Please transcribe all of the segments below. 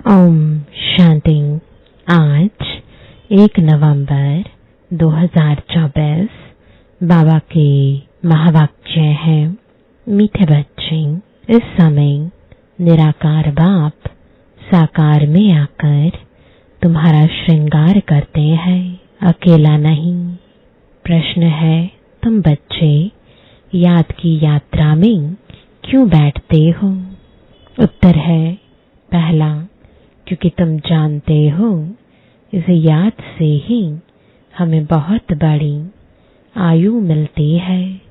ओम शांति। आज 1 नवंबर 2024 बाबा के महावाक्य है। मीठे बच्चे, इस समय निराकार बाप साकार में आकर तुम्हारा श्रृंगार करते हैं, अकेला नहीं। प्रश्न है, तुम बच्चे याद की यात्रा में क्यों बैठते हो? उत्तर है, पहला, क्योंकि तुम जानते हो इस याद से ही हमें बहुत बड़ी आयु मिलती है,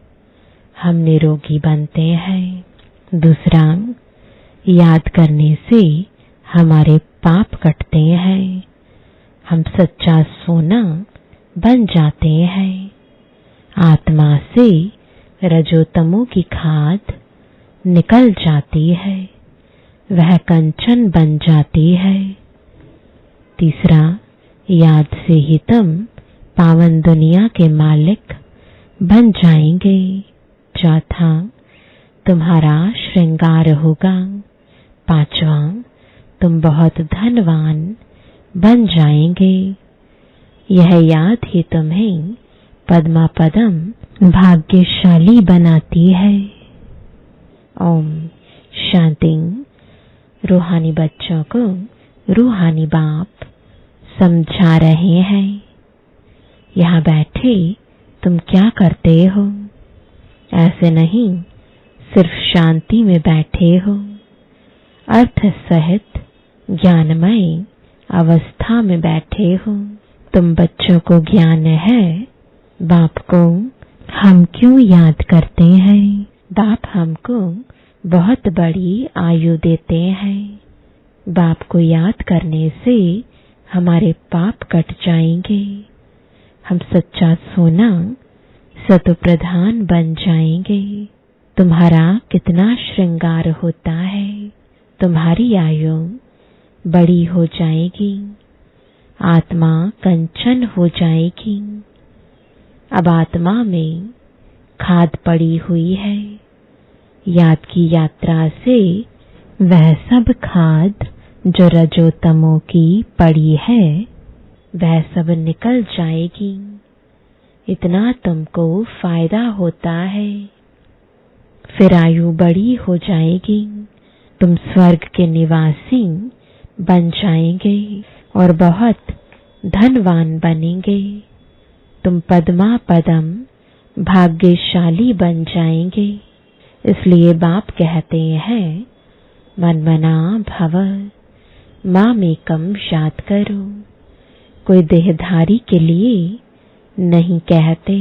हम निरोगी बनते हैं। दूसरा, याद करने से हमारे पाप कटते हैं, हम सच्चा सोना बन जाते हैं। आत्मा से रजोतमो की खाद निकल जाती है, वह कंचन बन जाती है। तीसरा, याद से ही तुम पावन दुनिया के मालिक बन जाएंगे। चौथा, तुम्हारा श्रृंगार होगा। पांचवा, तुम बहुत धनवान बन जाएंगे। यह याद ही तुम्हें पद्मा पदम भाग्यशाली बनाती है। ओम शांति। रूहानी बच्चों को रूहानी बाप समझा रहे हैं। यहाँ बैठे तुम क्या करते हो? ऐसे नहीं, सिर्फ शांति में बैठे हो। अर्थ सहित ज्ञानमय अवस्था में बैठे हो। तुम बच्चों को ज्ञान है बाप को हम क्यों याद करते हैं। बाप हमको बहुत बड़ी आयु देते हैं। बाप को याद करने से हमारे पाप कट जाएंगे, हम सच्चा सोना सतो प्रधान बन जाएंगे। तुम्हारा कितना श्रृंगार होता है, तुम्हारी आयु बड़ी हो जाएगी, आत्मा कंचन हो जाएगी। अब आत्मा में खाद पड़ी हुई है। याद की यात्रा से वह सब खाद जो रजोतमो की पड़ी है वह सब निकल जाएगी। इतना तुमको फायदा होता है। फिर आयु बड़ी हो जाएगी, तुम स्वर्ग के निवासी बन जाएंगे और बहुत धनवान बनेंगे। तुम पद्मा पदम भाग्यशाली बन जाएंगे। इसलिए बाप कहते हैं, मन मना भव, मामेकम याद करो। कोई देहधारी के लिए नहीं कहते।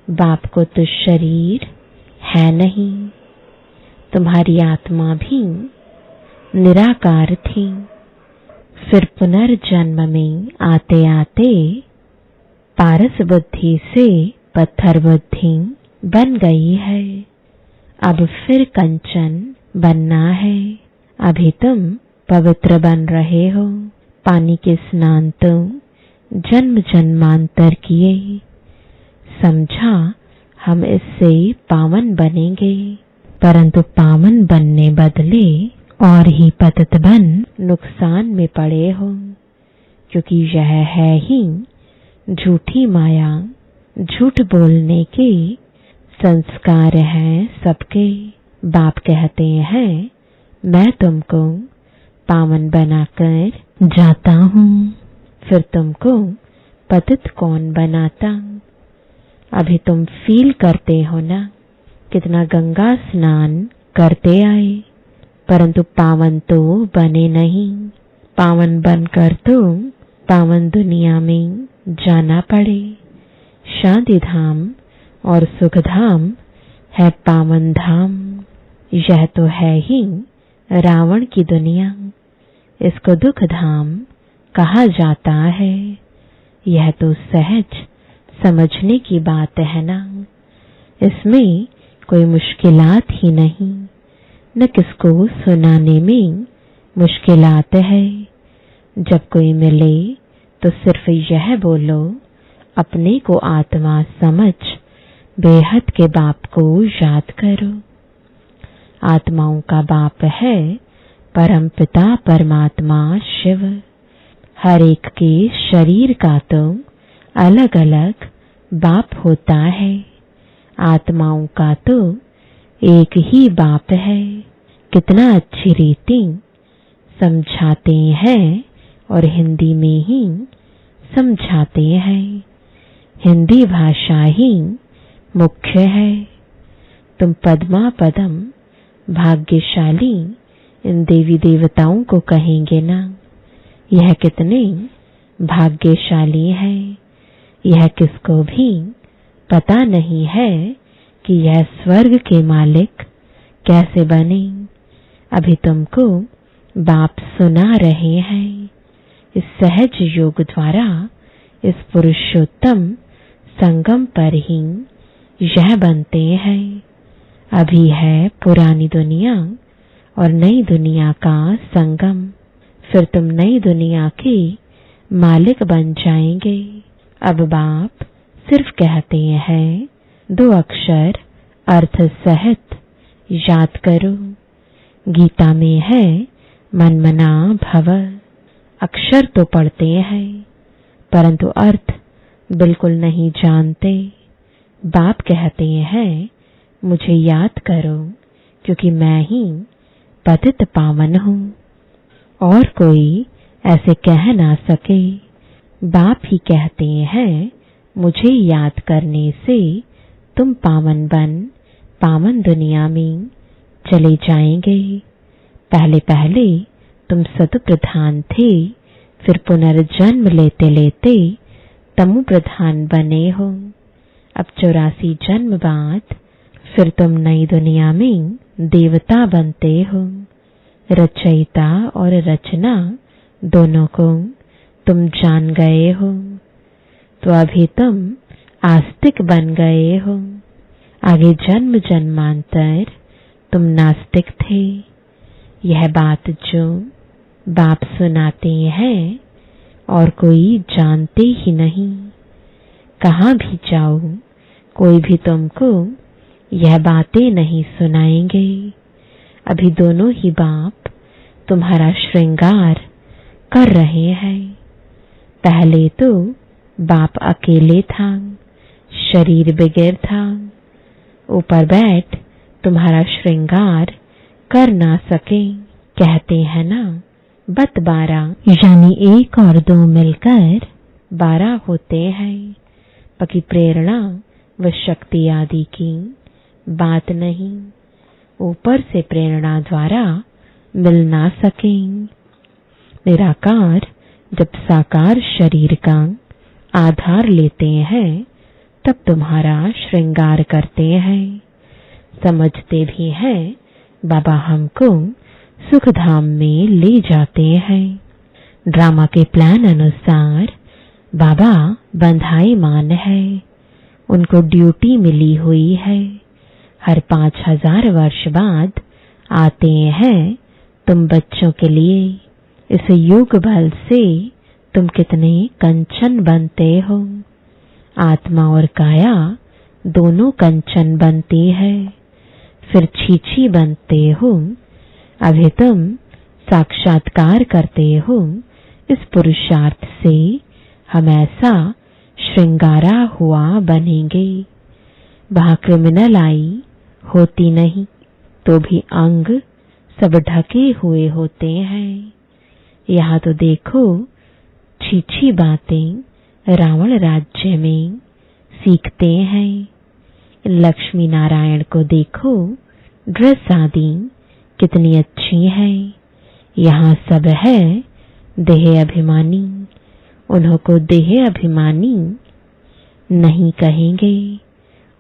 बाप को तो शरीर है नहीं, तुम्हारी आत्मा भी निराकार थी। फिर पुनर्जन्म में आते आते पारस बुद्धि से पत्थर बुद्धि बन गई है। अब फिर कंचन बनना है। अभी तुम पवित्र बन रहे हो। पानी के स्नान तो जन्म जन्मांतर किए। समझा हम इससे पावन बनेंगे, परंतु पावन बनने बदले और ही पतित बन नुकसान में पड़े हो, क्योंकि यह है ही झूठी माया। झूठ बोलने के संस्कार हैं सबके। बाप कहते हैं, मैं तुमको पावन बनाकर जाता हूँ, फिर तुमको पतित कौन बनाता? अभी तुम फील करते हो ना, कितना गंगा स्नान करते आए, परंतु पावन तो बने नहीं। पावन बनकर तो पावन दुनिया में जाना पड़े। शांति धाम और सुख धाम है पावन धाम। यह तो है ही रावण की दुनिया, इसको दुख धाम कहा जाता है। यह तो सहज समझने की बात है ना, इसमें कोई मुश्किलात ही नहीं, न किसको सुनाने में मुश्किलात है। जब कोई मिले तो सिर्फ यह बोलो, अपने को आत्मा समझ बेहद के बाप को याद करो। आत्माओं का बाप है परम पिता परमात्मा शिव। हर एक के शरीर का तो अलग अलग बाप होता है, आत्माओं का तो एक ही बाप है। कितना अच्छी रीति समझाते हैं और हिंदी में ही समझाते हैं। हिंदी भाषा ही मुख्य है। तुम पद्मा पदम भाग्यशाली इन देवी देवताओं को कहेंगे ना, यह कितने भाग्यशाली है। यह किसको भी पता नहीं है कि यह स्वर्ग के मालिक कैसे बने। अभी तुमको बाप सुना रहे हैं। इस सहज योग द्वारा इस पुरुषोत्तम संगम पर ही यह बनते हैं। अभी है पुरानी दुनिया और नई दुनिया का संगम। फिर तुम नई दुनिया के मालिक बन जाएंगे। अब बाप सिर्फ कहते हैं 2 अक्षर अर्थ सहित याद करो। गीता में है मनमना भव। अक्षर तो पढ़ते हैं परंतु अर्थ बिल्कुल नहीं जानते। बाप कहते हैं मुझे याद करो क्योंकि मैं ही पतित पावन हूँ, और कोई ऐसे कह ना सके। बाप ही कहते हैं मुझे याद करने से तुम पावन बन पावन दुनिया में चले जाएंगे। पहले पहले तुम सतु प्रधान थे, फिर पुनर्जन्म लेते लेते तमु प्रधान बने हो। अब 84 जन्म बाद फिर तुम नई दुनिया में देवता बनते हो। रचयिता और रचना दोनों को तुम जान गए हो, तो अभी तुम आस्तिक बन गए हो। आगे जन्म जन्मांतर तुम नास्तिक थे। यह बात जो बाप सुनाते हैं और कोई जानते ही नहीं। कहाँ भी जाओ कोई भी तुमको यह बातें नहीं सुनाएंगे। अभी दोनों ही बाप तुम्हारा श्रृंगार कर रहे हैं। पहले तो बाप अकेले था, शरीर बगैर था। ऊपर बैठ तुम्हारा श्रृंगार कर ना सके। कहते हैं ना बत 12, यानी 1 और 2 मिलकर 12 होते हैं। बाकी प्रेरणा व शक्ति आदि की बात नहीं। ऊपर से प्रेरणा द्वारा मिल ना सके। निराकार जब साकार शरीर का आधार लेते हैं तब तुम्हारा श्रृंगार करते हैं। समझते भी हैं बाबा हमको सुख धाम में ले जाते हैं। ड्रामा के प्लान अनुसार बाबा बंधाईमान है, उनको ड्यूटी मिली हुई है। हर 5000 वर्ष बाद आते हैं तुम बच्चों के लिए। इस योग बल से तुम कितने कंचन बनते हो। आत्मा और काया दोनों कंचन बनती है, फिर छीछी बनते हो। अभी तुम साक्षात्कार करते हो। इस पुरुषार्थ से हम ऐसा श्रृंगारा हुआ बनेंगे। वहाँ क्रिमिनल आई होती नहीं तो भी अंग सब ढके हुए होते हैं। यहाँ तो देखो छीछी बातें रावण राज्य में सीखते हैं। लक्ष्मी नारायण को देखो, ड्रेस आदि कितनी अच्छी है। यहाँ सब है देह अभिमानी। उन्हों को देह अभिमानी नहीं कहेंगे,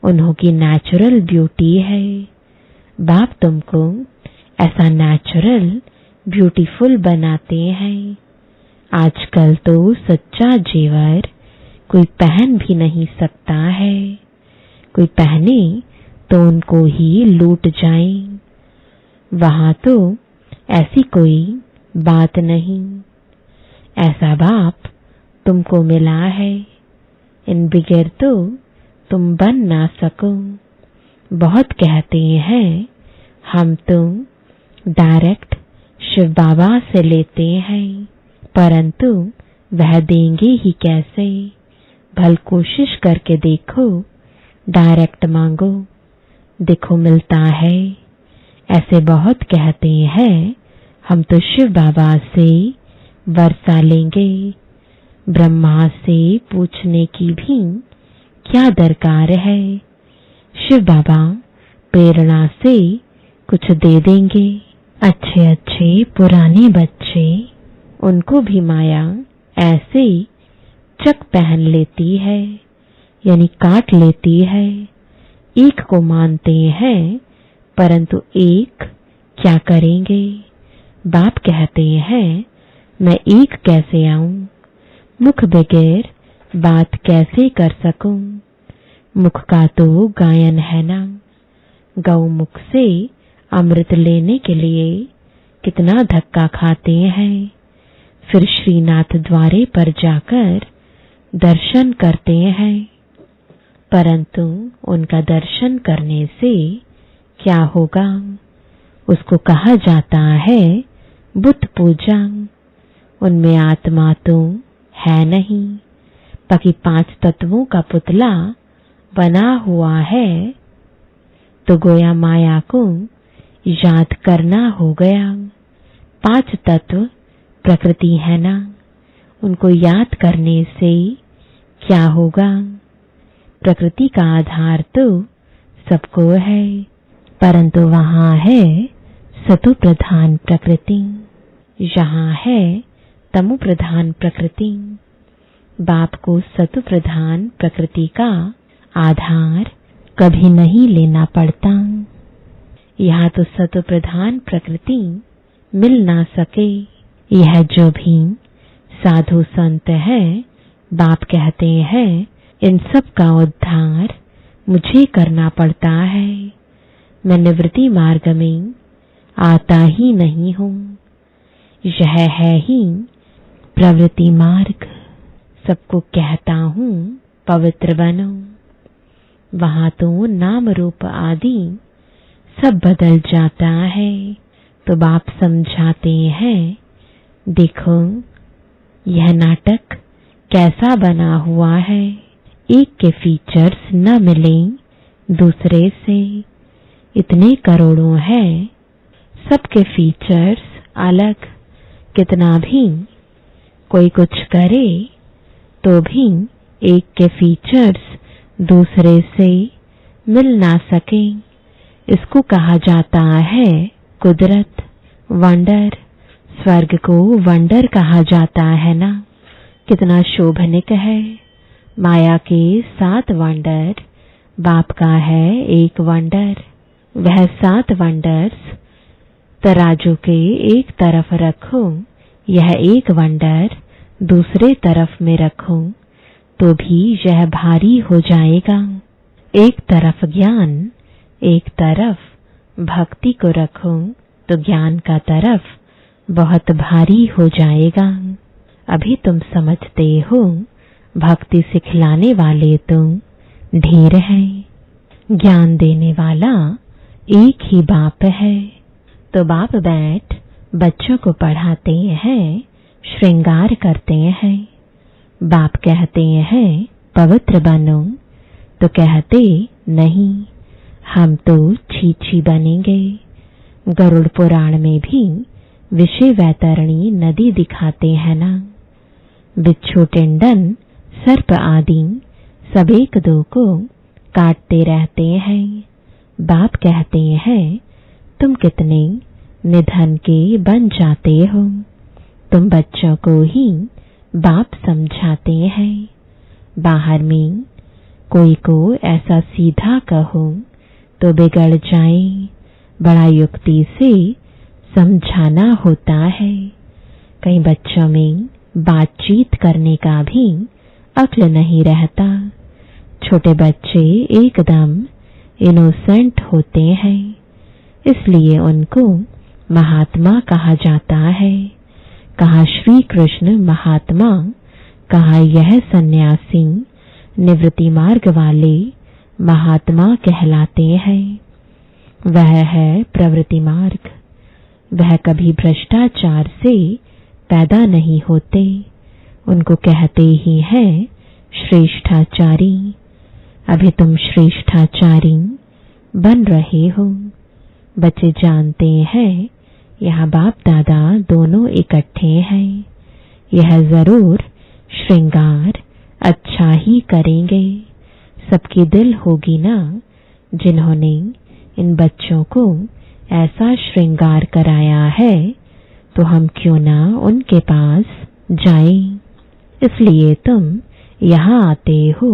उन्हों की नेचुरल ब्यूटी है। बाप तुमको ऐसा नेचुरल ब्यूटीफुल बनाते हैं। आजकल तो सच्चा जेवर कोई पहन भी नहीं सकता है। कोई पहने तो उनको ही लूट जाए। वहाँ तो ऐसी कोई बात नहीं। ऐसा बाप तुमको मिला है। इन बगैर तो तुम बन ना सको। बहुत कहते हैं हम तो डायरेक्ट शिव बाबा से लेते हैं, परंतु वह देंगे ही कैसे? भल कोशिश करके देखो, डायरेक्ट मांगो, देखो मिलता है। ऐसे बहुत कहते हैं, हम तो शिव बाबा से वर्षा लेंगे। ब्रह्मा से पूछने की भी क्या दरकार है? शिव बाबा प्रेरणा से कुछ दे देंगे। अच्छे अच्छे पुराने बच्चे, उनको भी माया ऐसे चक पहन लेती है, यानी काट लेती है। एक को मानते हैं, परंतु एक क्या करेंगे? बाप कहते हैं, मैं एक कैसे आऊं? मुख बगैर बात कैसे कर सकूं? मुख का तो गायन है ना। गौमुख से अमृत लेने के लिए कितना धक्का खाते हैं, फिर श्रीनाथ द्वारे पर जाकर दर्शन करते हैं। परंतु उनका दर्शन करने से क्या होगा? उसको कहा जाता है बुत पूजा। उनमें आत्मा तो है नहीं, बाकी 5 तत्वों का पुतला बना हुआ है। तो गोया माया को याद करना हो गया। 5 तत्व प्रकृति है ना, उनको याद करने से क्या होगा? प्रकृति का आधार तो सबको है, परंतु वहां है सतु प्रधान प्रकृति, यहाँ है तमु प्रधान प्रकृति। बाप को सतु प्रधान प्रकृति का आधार कभी नहीं लेना पड़ता। यहाँ तो सतु प्रधान प्रकृति मिल ना सके। यह जो भी साधु संत है, बाप कहते हैं, इन सब का उद्धार मुझे करना पड़ता है। मैं निवृत्ति मार्ग में आता ही नहीं हूँ। यह है ही प्रवृत्ति मार्ग। सबको कहता हूँ पवित्र बनो। वहां तो नाम रूप आदि सब बदल जाता है। तो बाप समझाते हैं, देखो यह नाटक कैसा बना हुआ है। एक के फीचर्स न मिले दूसरे से। इतने करोड़ों हैं, सबके फीचर्स अलग। कितना भी कोई कुछ करे तो भी एक के फीचर्स दूसरे से मिल ना सके। इसको कहा जाता है कुदरत, वंडर। स्वर्ग को वंडर कहा जाता है ना। कितना शोभनिक है। माया के 7 वंडर, बाप का है एक वंडर। वह 7 वंडर्स तराजू के एक तरफ रखूं, यह एक वंडर दूसरे तरफ में रखूं तो भी यह भारी हो जाएगा। एक तरफ ज्ञान, एक तरफ भक्ति को रखूं तो ज्ञान का तरफ बहुत भारी हो जाएगा। अभी तुम समझते हो भक्ति सिखलाने वाले तो ढेर हैं, ज्ञान देने वाला एक ही बाप है। तो बाप बैठ बच्चों को पढ़ाते हैं, श्रृंगार करते हैं। बाप कहते हैं पवित्र बनो, तो कहते नहीं, हम तो छी बनेंगे। गरुड़ पुराण में भी विषय वैतरणी नदी दिखाते हैं ना। बिच्छू, टिंडन, सर्प आदि सब एक दो को काटते रहते हैं। बाप कहते हैं तुम कितने निधन के बन जाते हो। तुम बच्चों को ही बाप समझाते हैं। बाहर में कोई को ऐसा सीधा कहो तो बिगड़ जाए। बड़ा युक्ति से समझाना होता है। कई बच्चों में बातचीत करने का भी अक्ल नहीं रहता। छोटे बच्चे एकदम इनोसेंट होते हैं, इसलिए उनको महात्मा कहा जाता है। कहा श्री कृष्ण महात्मा, कहा यह सन्यासी निवृत्ति मार्ग वाले महात्मा कहलाते हैं। वह है प्रवृत्ति मार्ग। वह कभी भ्रष्टाचार से पैदा नहीं होते। उनको कहते ही हैं श्रेष्ठाचारी। अभी तुम श्रेष्ठाचारी बन रहे हो। बच्चे जानते हैं यहाँ बाप दादा दोनों इकट्ठे हैं। यह जरूर श्रृंगार अच्छा ही करेंगे। सबकी दिल होगी ना जिन्होंने इन बच्चों को ऐसा श्रृंगार कराया है, तो हम क्यों ना उनके पास जाएं। इसलिए तुम यहाँ आते हो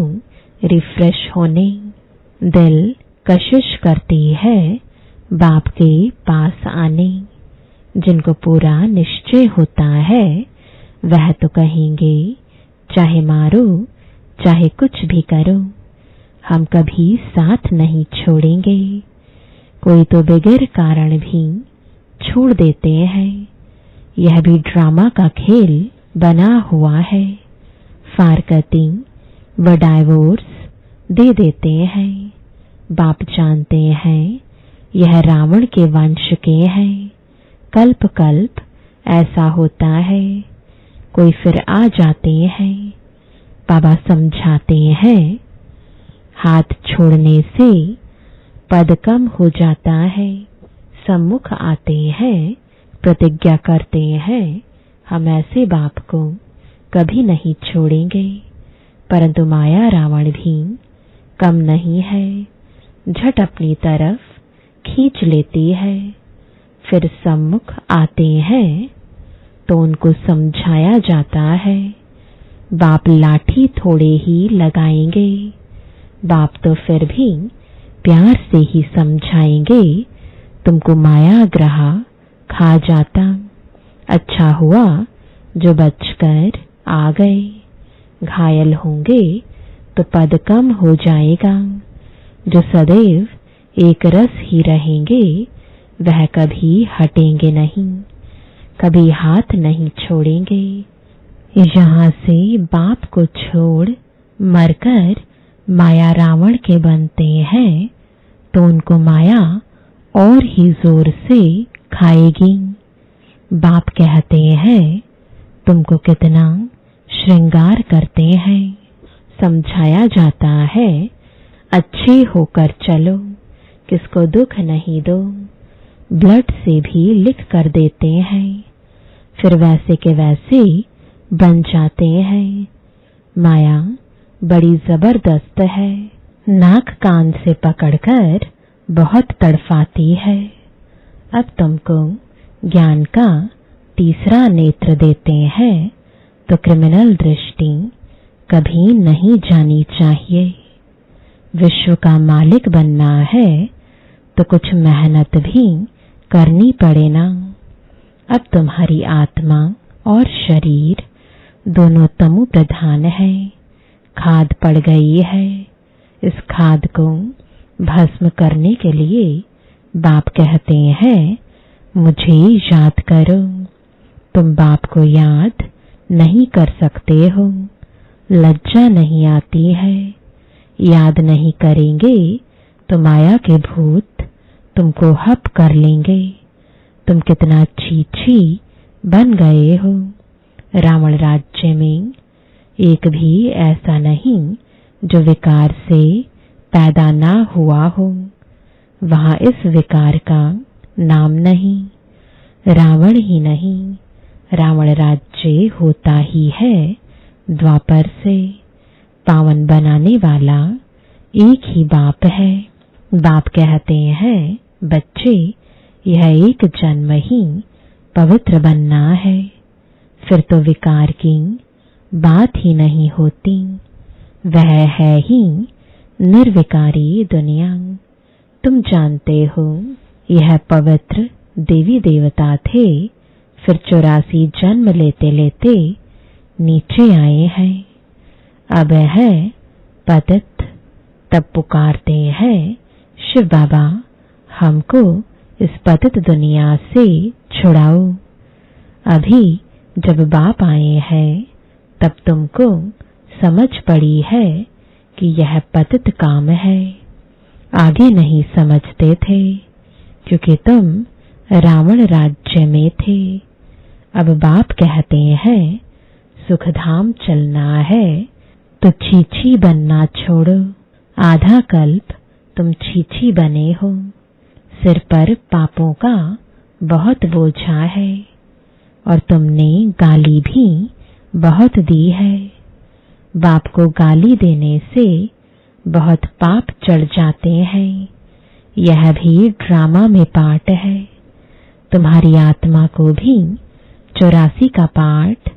रिफ्रेश होने। दिल कशिश करती है बाप के पास आने। जिनको पूरा निश्चय होता है वह तो कहेंगे चाहे मारो चाहे कुछ भी करो, हम कभी साथ नहीं छोड़ेंगे। कोई तो बगैर कारण भी छोड़ देते हैं। यह भी ड्रामा का खेल बना हुआ है। फारकती व डाइवोर्स दे देते हैं। बाप जानते हैं यह रावण के वंश के हैं। कल्प कल्प ऐसा होता है। कोई फिर आ जाते हैं। बाबा समझाते हैं हाथ छोड़ने से पद कम हो जाता है। सम्मुख आते हैं, प्रतिज्ञा करते हैं हम ऐसे बाप को कभी नहीं छोड़ेंगे। परंतु माया रावण भी कम नहीं है। झट अपनी तरफ खींच लेती है। फिर सम्मुख आते हैं तो उनको समझाया जाता है। बाप लाठी थोड़े ही लगाएंगे। बाप तो फिर भी प्यार से ही समझाएंगे तुमको माया ग्रह खा जाता। अच्छा हुआ जो बचकर आ गए। घायल होंगे तो पद कम हो जाएगा। जो सदैव एक रस ही रहेंगे वह कभी हटेंगे नहीं, कभी हाथ नहीं छोड़ेंगे। यहाँ से बाप को छोड़ मरकर माया रावण के बनते हैं तो उनको माया और ही जोर से खाएगी। बाप कहते हैं तुमको कितना श्रृंगार करते हैं। समझाया जाता है अच्छे होकर चलो, किसको दुख नहीं दो। ब्लड से भी लिख कर देते हैं। फिर वैसे के वैसे बन जाते हैं। माया बड़ी जबरदस्त है। नाक कान से पकड़कर बहुत तड़फाती है। अब तुमको ज्ञान का तीसरा नेत्र देते हैं तो क्रिमिनल दृष्टि कभी नहीं जानी चाहिए। विश्व का मालिक बनना है तो कुछ मेहनत भी करनी पड़े ना। अब तुम्हारी आत्मा और शरीर दोनों तमो प्रधान है। खाद पड़ गई है। इस खाद को भस्म करने के लिए बाप कहते हैं मुझे याद करो। तुम बाप को याद नहीं कर सकते हो। लज्जा नहीं आती है। याद नहीं करेंगे तो माया के भूत तुमको हप कर लेंगे। तुम कितना छी बन गए हो। रावण राज्य में एक भी ऐसा नहीं जो विकार से पैदा ना हुआ हो। वहां इस विकार का नाम नहीं। रावण ही नहीं, रावण राज्य होता ही है द्वापर से। पावन बनाने वाला एक ही बाप है। बाप कहते हैं बच्चे यह एक जन्म ही पवित्र बनना है। फिर तो विकार की बात ही नहीं होती। वह है ही निर्विकारी दुनिया। तुम जानते हो यह पवित्र देवी देवता थे। फिर 84 जन्म लेते लेते नीचे आए हैं। अब है पतित। तब पुकारते हैं शिव बाबा हमको इस पतित दुनिया से छुड़ाओ। अभी जब बाप आए हैं तब तुमको समझ पड़ी है कि यह पतित काम है। आगे नहीं समझते थे क्योंकि तुम रावण राज्य में थे। अब बाप कहते हैं सुखधाम चलना है तो छीछी बनना छोड़ो। आधा कल्प तुम छीछी बने हो। सिर पर पापों का बहुत बोझा है और तुमने गाली भी बहुत दी है। बाप को गाली देने से बहुत पाप चढ़ जाते हैं। यह भी ड्रामा में पार्ट है। तुम्हारी आत्मा को भी 84 का पार्ट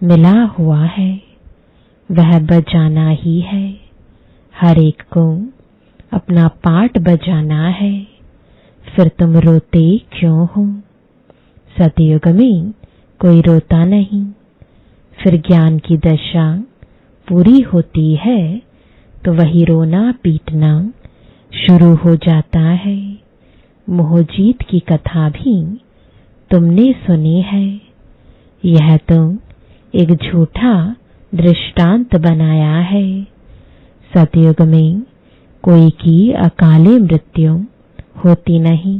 मिला हुआ है। वह बजाना ही है। हर एक को अपना पार्ट बजाना है। फिर तुम रोते क्यों हो? सतयुग में कोई रोता नहीं। फिर ज्ञान की दशा पूरी होती है तो वही रोना पीटना शुरू हो जाता है। मोहजीत की कथा भी तुमने सुनी है। यह तो एक झूठा दृष्टांत बनाया है। सतयुग में कोई की अकाले मृत्यु होती नहीं।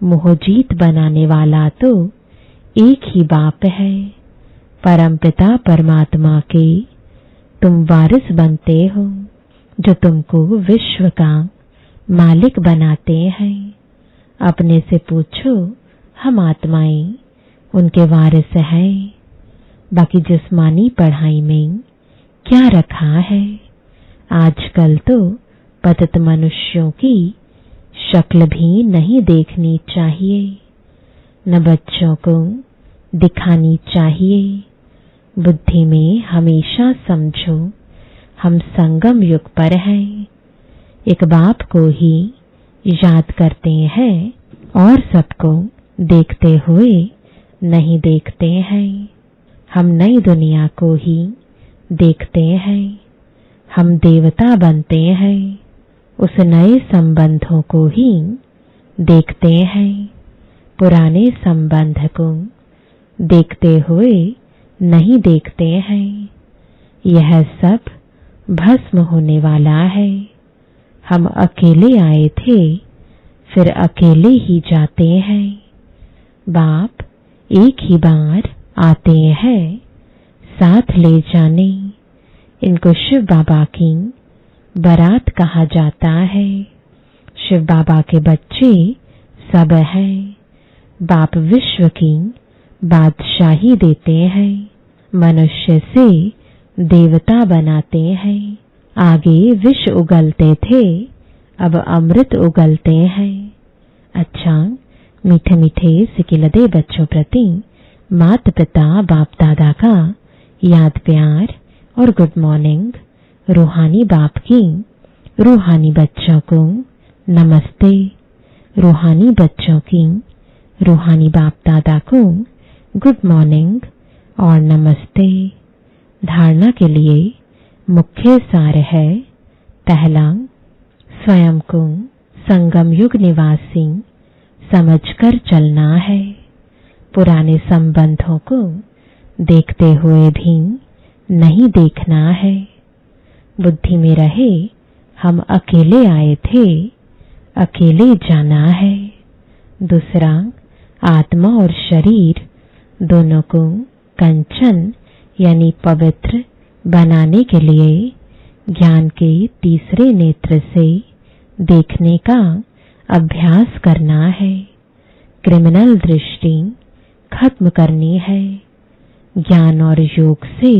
मोहजीत बनाने वाला तो एक ही बाप है। परमपिता परमात्मा के तुम वारिस बनते हो जो तुमको विश्व का मालिक बनाते हैं। अपने से पूछो, हम आत्माएं उनके वारिस हैं। बाकी जिस्मानी पढ़ाई में क्या रखा है? आजकल तो पतित मनुष्यों की शक्ल भी नहीं देखनी चाहिए, न बच्चों को दिखानी चाहिए। बुद्धि में हमेशा समझो हम संगम युग पर हैं। एक बाप को ही याद करते हैं और सबको देखते हुए नहीं देखते हैं। हम नई दुनिया को ही देखते हैं। हम देवता बनते हैं। उस नए संबंधों को ही देखते हैं। पुराने संबंध को देखते हुए नहीं देखते हैं। यह सब भस्म होने वाला है। हम अकेले आए थे, फिर अकेले ही जाते हैं। बाप एक ही बार आते हैं साथ ले जाने। इनको शिव बाबा की बारात कहा जाता है। शिव बाबा के बच्चे सब हैं। बाप विश्व की बादशाही देते हैं। मनुष्य से देवता बनाते हैं। आगे विष उगलते थे, अब अमृत उगलते हैं। अच्छा, मीठे मीठे सिकिलदे बच्चों प्रति माता पिता बाप दादा का याद प्यार और गुड मॉर्निंग। रूहानी बाप की रूहानी बच्चों को नमस्ते। रूहानी बच्चों की रूहानी बाप दादा को गुड मॉर्निंग और नमस्ते। धारणा के लिए मुख्य सार है। पहला, स्वयं को संगम युग निवासी समझकर चलना है। पुराने संबंधों को देखते हुए भी नहीं देखना है। बुद्धि में रहे हम अकेले आए थे, अकेले जाना है। दूसरा, आत्मा और शरीर दोनों को कंचन यानी पवित्र बनाने के लिए ज्ञान के तीसरे नेत्र से देखने का अभ्यास करना है। क्रिमिनल दृष्टि खत्म करनी है। ज्ञान और योग से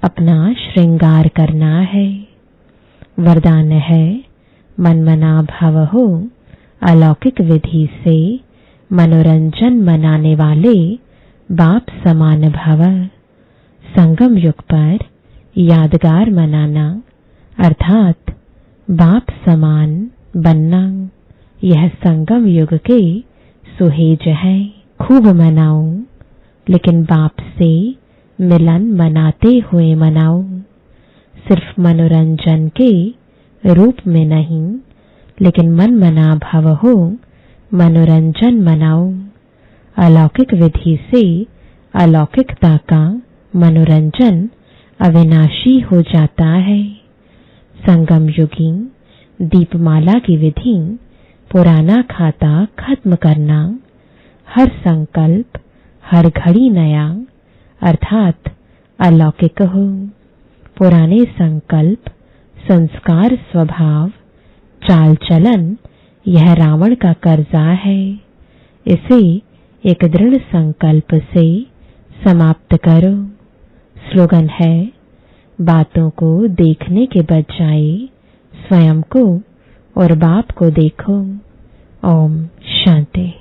अपना श्रृंगार करना है। वरदान है, मनमना भव हो। अलौकिक विधि से मनोरंजन मनाने वाले बाप समान भव। संगम युग पर यादगार मनाना अर्थात बाप समान बनना, यह संगम युग के सुहेज है। खूब मनाओ, लेकिन बाप से मिलन मनाते हुए मनाओ। सिर्फ मनोरंजन के रूप में नहीं, लेकिन मन मना भव हो। मनोरंजन मनाओ। अलौकिक विधि से अलौकिकता का मनोरंजन अविनाशी हो जाता है। संगम युगी दीपमाला की विधि पुराना खाता खत्म करना हर संकल्प हर घड़ी नया अर्थात अलौकिक हो। पुराने संकल्प, संस्कार, स्वभाव, चाल चलन यह रावण का कर्जा है। इसे एक दृढ़ संकल्प से समाप्त करो। स्लोगन है, बातों को देखने के बजाय स्वयं को और बाप को देखो। ओम शांति।